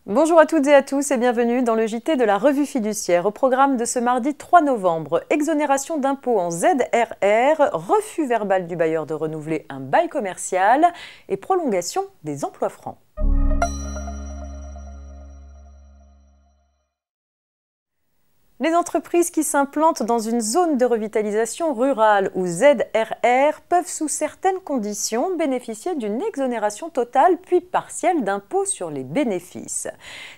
Bonjour à toutes et à tous et bienvenue dans le JT de la Revue Fiduciaire. Au programme de ce mardi 3 novembre, exonération d'impôts en ZRR, refus verbal du bailleur de renouveler un bail commercial et prolongation des emplois francs. Les entreprises qui s'implantent dans une zone de revitalisation rurale ou ZRR peuvent sous certaines conditions bénéficier d'une exonération totale puis partielle d'impôt sur les bénéfices.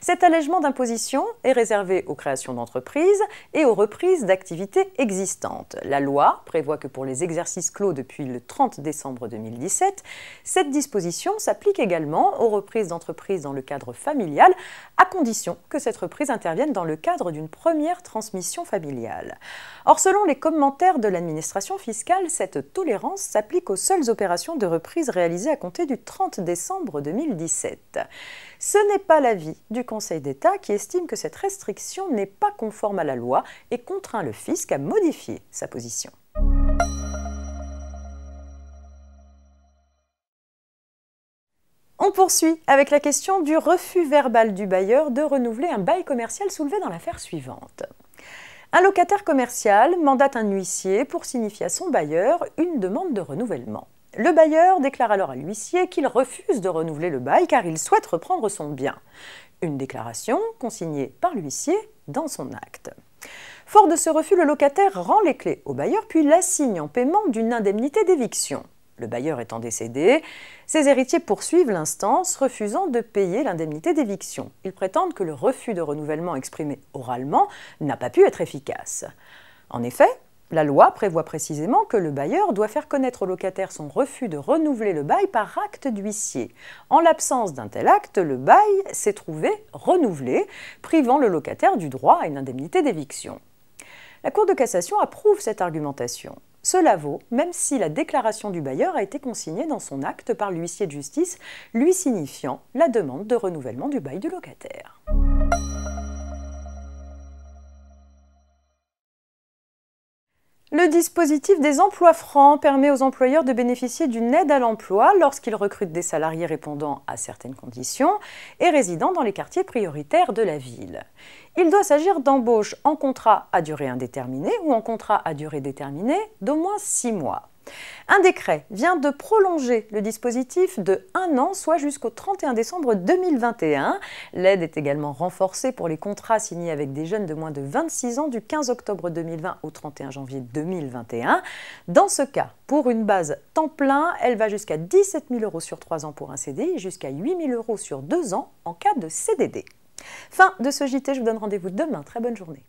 Cet allègement d'imposition est réservé aux créations d'entreprises et aux reprises d'activités existantes. La loi prévoit que pour les exercices clos depuis le 30 décembre 2017, cette disposition s'applique également aux reprises d'entreprises dans le cadre familial, à condition que cette reprise intervienne dans le cadre d'une première transmission familiale. Or, selon les commentaires de l'administration fiscale, cette tolérance s'applique aux seules opérations de reprise réalisées à compter du 30 décembre 2017. Ce n'est pas l'avis du Conseil d'État qui estime que cette restriction n'est pas conforme à la loi et contraint le fisc à modifier sa position. On poursuit avec la question du refus verbal du bailleur de renouveler un bail commercial soulevé dans l'affaire suivante. Un locataire commercial mandate un huissier pour signifier à son bailleur une demande de renouvellement. Le bailleur déclare alors à l'huissier qu'il refuse de renouveler le bail car il souhaite reprendre son bien. Une déclaration consignée par l'huissier dans son acte. Fort de ce refus, le locataire rend les clés au bailleur puis l'assigne en paiement d'une indemnité d'éviction. Le bailleur étant décédé, ses héritiers poursuivent l'instance refusant de payer l'indemnité d'éviction. Ils prétendent que le refus de renouvellement exprimé oralement n'a pas pu être efficace. En effet, la loi prévoit précisément que le bailleur doit faire connaître au locataire son refus de renouveler le bail par acte d'huissier. En l'absence d'un tel acte, le bail s'est trouvé renouvelé, privant le locataire du droit à une indemnité d'éviction. La Cour de cassation approuve cette argumentation. Cela vaut même si la déclaration du bailleur a été consignée dans son acte par l'huissier de justice, lui signifiant la demande de renouvellement du bail du locataire. Le dispositif des emplois francs permet aux employeurs de bénéficier d'une aide à l'emploi lorsqu'ils recrutent des salariés répondant à certaines conditions et résidant dans les quartiers prioritaires de la ville. Il doit s'agir d'embauches en contrat à durée indéterminée ou en contrat à durée déterminée d'au moins 6 mois. Un décret vient de prolonger le dispositif de 1 an, soit jusqu'au 31 décembre 2021. L'aide est également renforcée pour les contrats signés avec des jeunes de moins de 26 ans du 15 octobre 2020 au 31 janvier 2021. Dans ce cas, pour une base temps plein, elle va jusqu'à 17 000 € sur 3 ans pour un CDI et jusqu'à 8 000 € sur 2 ans en cas de CDD. Fin de ce JT, je vous donne rendez-vous demain. Très bonne journée.